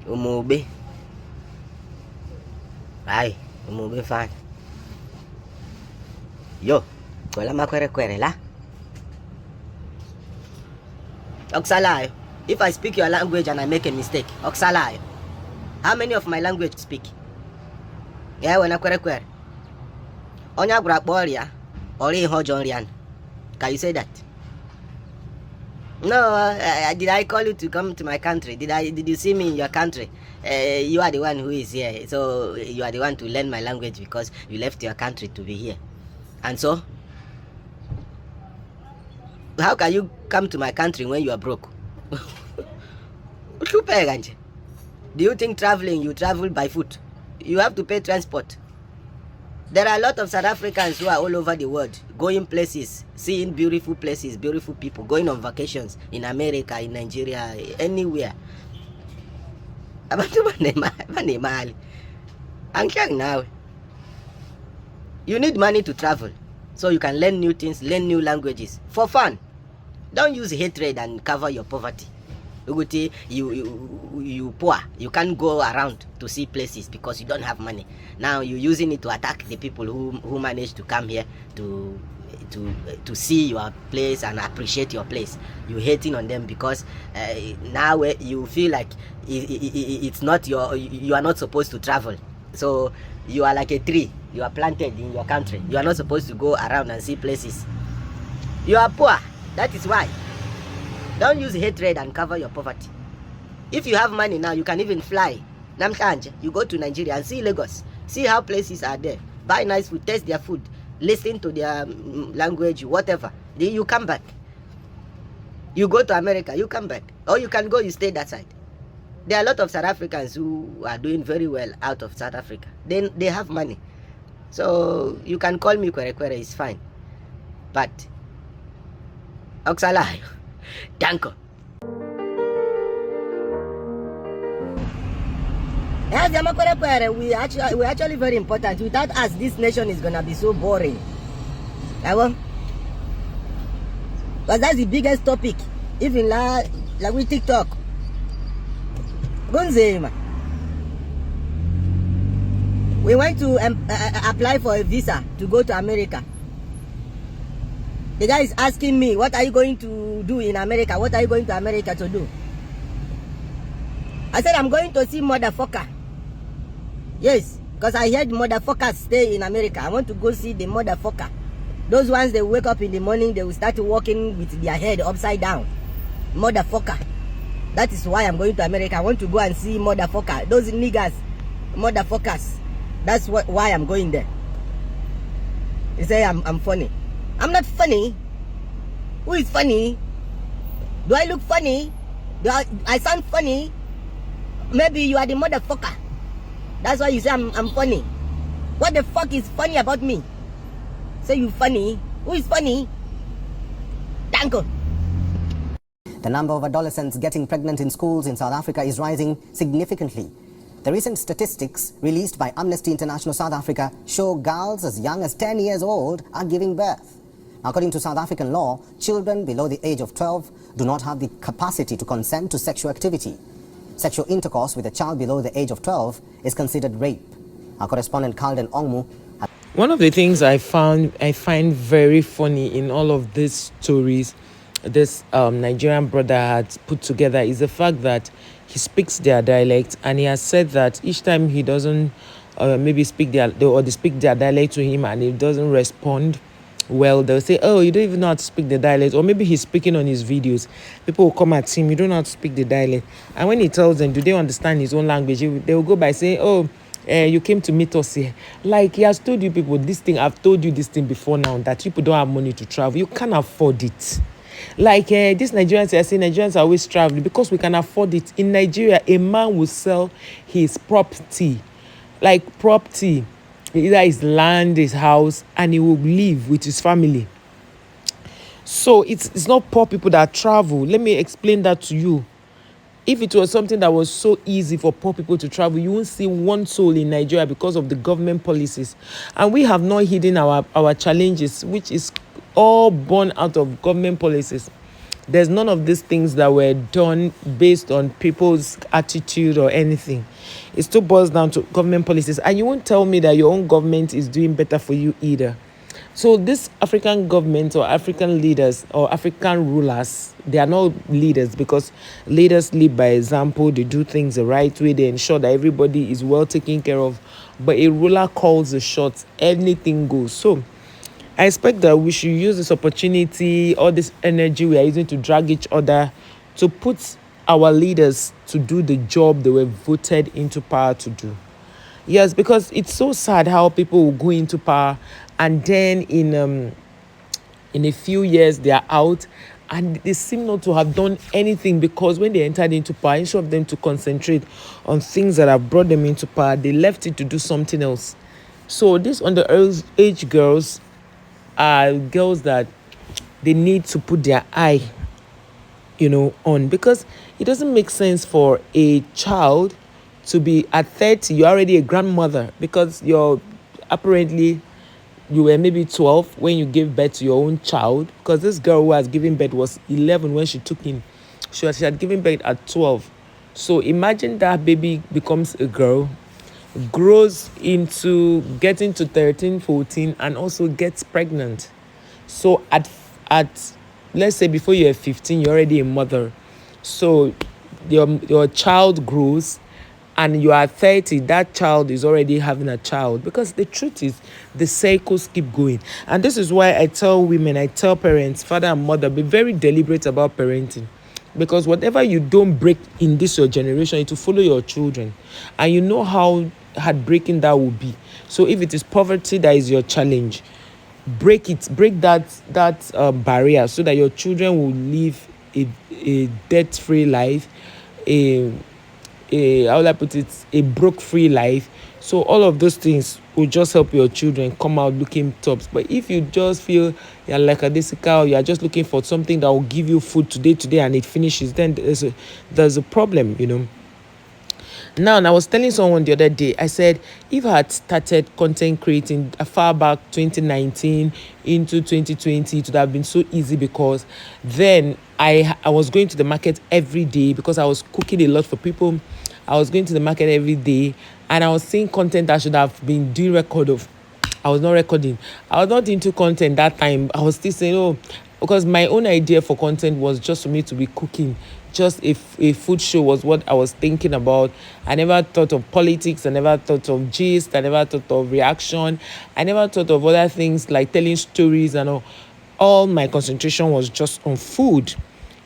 Umube. Ay, umube fine. Yo, wala makwere-kwere la. Oksalayo. If I speak your language and I make a mistake, Oksalayo. How many of my language speak? Yeah, when I kwere-kwere. Onya grakboria, ori hojonrian. Can you say that? No, did I call you to come to my country? Did you see me in your country? You are the one who is here, so you are the one to learn my language because you left your country to be here. And so, how can you come to my country when you are broke? Do you think traveling, you travel by foot? You have to pay transport. There are a lot of South Africans who are all over the world, going places, seeing beautiful places, beautiful people, going on vacations in America, in Nigeria, anywhere. Now, you need money to travel, so you can learn new things, learn new languages, for fun. Don't use hatred and cover your poverty. You poor, you can't go around to see places because you don't have money. Now you're using it to attack the people who managed to come here to see your place and appreciate your place. You're hating on them because now you feel like it's not you are not supposed to travel. So you are like a tree, you are planted in your country. You are not supposed to go around and see places. You are poor, that is why. Don't use hatred and cover your poverty. If you have money now, you can even fly. Namtanje, you go to Nigeria and see Lagos. See how places are there. Buy nice food, taste their food, listen to their language, whatever. Then you come back. You go to America, you come back. Or you can go, you stay that side. There are a lot of South Africans who are doing very well out of South Africa. Then they have money. So you can call me Kwere Kwere, it's fine. But Oksalayo. Danko. Yes, we actually very important. Without us, this nation is gonna be so boring. Because that's the biggest topic. Even like with TikTok. Gunzema. We went to apply for a visa to go to America. The guy is asking me, what are you going to do in America? What are you going to America to do? I said, I'm going to see motherfucker. Yes, because I heard motherfuckers stay in America. I want to go see the motherfucker. Those ones, they wake up in the morning, they will start walking with their head upside down. Motherfucker. That is why I'm going to America. I want to go and see motherfucker. Those niggas, motherfuckers. That's why I'm going there. He say I'm funny. I'm not funny. Who is funny? Do I look funny? Do I sound funny? Maybe you are the motherfucker. That's why you say I'm funny. What the fuck is funny about me? Say you funny. Who is funny? Danko. The number of adolescents getting pregnant in schools in South Africa is rising significantly. The recent statistics released by Amnesty International South Africa show girls as young as 10 years old are giving birth. According to South African law, children below the age of 12 do not have the capacity to consent to sexual activity. Sexual intercourse with a child below the age of 12 is considered rape. Our correspondent Calden Ongmu. One of the things I find very funny in all of these stories this Nigerian brother had put together is the fact that he speaks their dialect, and he has said that each time he doesn't maybe speak their dialect to him and he doesn't respond well, they'll say, oh, you don't even know how to speak the dialect. Or maybe he's speaking on his videos. People will come at him, you don't know how to speak the dialect. And when he tells them, do they understand his own language, they will go by saying, oh, you came to meet us here. Like he has told you people this thing, I've told you this thing before now, that people don't have money to travel. You can't afford it. Like these Nigerians, I say Nigerians are always traveling because we can afford it. In Nigeria, a man will sell his property, like property, either his land, his house, and he will live with his family. So it's not poor people that travel. Let me explain that to you. If it was something that was so easy for poor people to travel, you won't see one soul in Nigeria because of the government policies. And we have not hidden our challenges, which is all born out of government policies. There's none of these things that were done based on people's attitude or anything. It still boils down to government policies. And you won't tell me that your own government is doing better for you either. So this African government or African leaders or African rulers, they are not leaders, because leaders lead by example. They do things the right way. They ensure that everybody is well taken care of. But a ruler calls the shots. Anything goes. So I expect that we should use this opportunity, all this energy we are using to drag each other, to put our leaders to do the job they were voted into power to do. Yes, because it's so sad how people will go into power and then in a few years they are out and they seem not to have done anything, because when they entered into power, instead of them to concentrate on things that have brought them into power, they left it to do something else. So these underage girls are girls that they need to put their eye, on, because it doesn't make sense for a child to be at 30, you're already a grandmother, because apparently you were maybe 12 when you gave birth to your own child, because this girl who has given birth was 11 when she took him. She had given birth at 12. So imagine that baby becomes a girl, grows into getting to 13, 14, and also gets pregnant. So at let's say before you're 15, you're already a mother. So your child grows, and you are 30, that child is already having a child. Because the truth is, the cycles keep going. And this is why I tell women, I tell parents, father and mother, be very deliberate about parenting. Because whatever you don't break in this your generation, it will follow your children. And you know how heartbreaking that will be. So if it is poverty that is your challenge, break that barrier, so that your children will live a debt-free life, how will I put it, a broke-free life. So all of those things will just help your children come out looking tops. But if you just feel you're like a desical, you're just looking for something that will give you food today, and it finishes, then there's a problem. Now, and I was telling someone the other day, I said, if I had started content creating far back 2019 into 2020, it would have been so easy, because then I was going to the market every day, because I was cooking a lot for people. I was going to the market every day, and I was seeing content I should have been doing record of. I was not recording. I was not into content that time. I was still saying, oh, because my own idea for content was just for me to be cooking. Just a food show was what I was thinking about. I never thought of politics. I never thought of gist. I never thought of reaction. I never thought of other things like telling stories and all. All my concentration was just on food.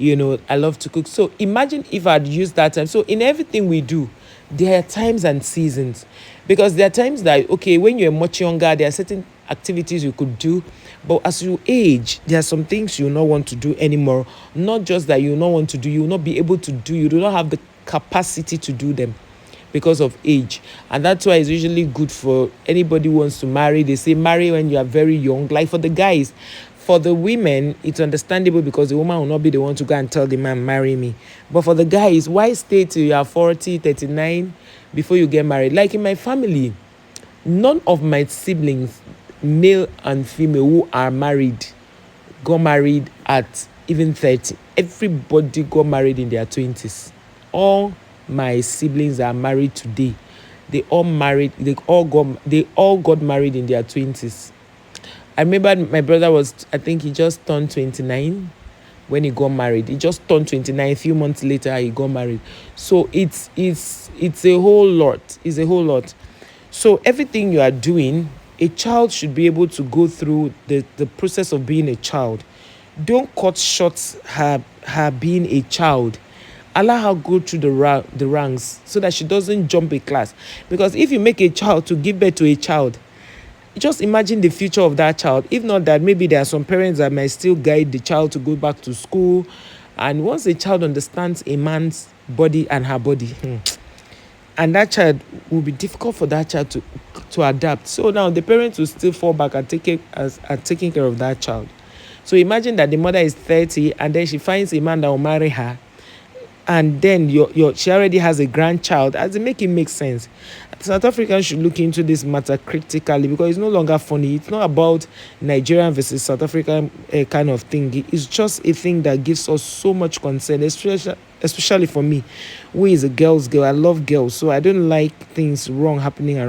I love to cook. So imagine if I'd used that time. So in everything we do, there are times and seasons. Because there are times that, okay, when you're much younger, there are certain activities you could do. But as you age, there are some things you will not want to do anymore. Not just that you will not want to do, you will not be able to do. You do not have the capacity to do them because of age. And that's why it's usually good for anybody who wants to marry. They say marry when you are very young. Like for the guys, for the women, it's understandable, because the woman will not be the one to go and tell the man, marry me. But for the guys, why stay till you are 40, 39 before you get married? Like in my family, none of my siblings, male and female, who are married, got married at even 30. Everybody got married in their 20s. All my siblings are married today. They all got married in their 20s. I remember my brother he just turned 29 when he got married. He just turned 29. A few months later, he got married. So it's a whole lot. It's a whole lot. So everything you are doing, a child should be able to go through the process of being a child. Don't cut short her being a child. Allow her go through the ranks, so that she doesn't jump a class. Because if you make a child to give birth to a child, just imagine the future of that child. If not that, maybe there are some parents that might still guide the child to go back to school. And once a child understands a man's body and her body, and that child will be difficult for that child to adapt. So now the parents will still fall back and taking care of that child. So imagine that the mother is 30 and then she finds a man that will marry her. and then she already has a grandchild, as it make it make sense. South Africans should look into this matter critically, because it's no longer funny. It's not about Nigerian versus South African kind of thing. It's just a thing that gives us so much concern, especially for me, who is a girl's girl. I love girls, so I don't like things wrong happening around.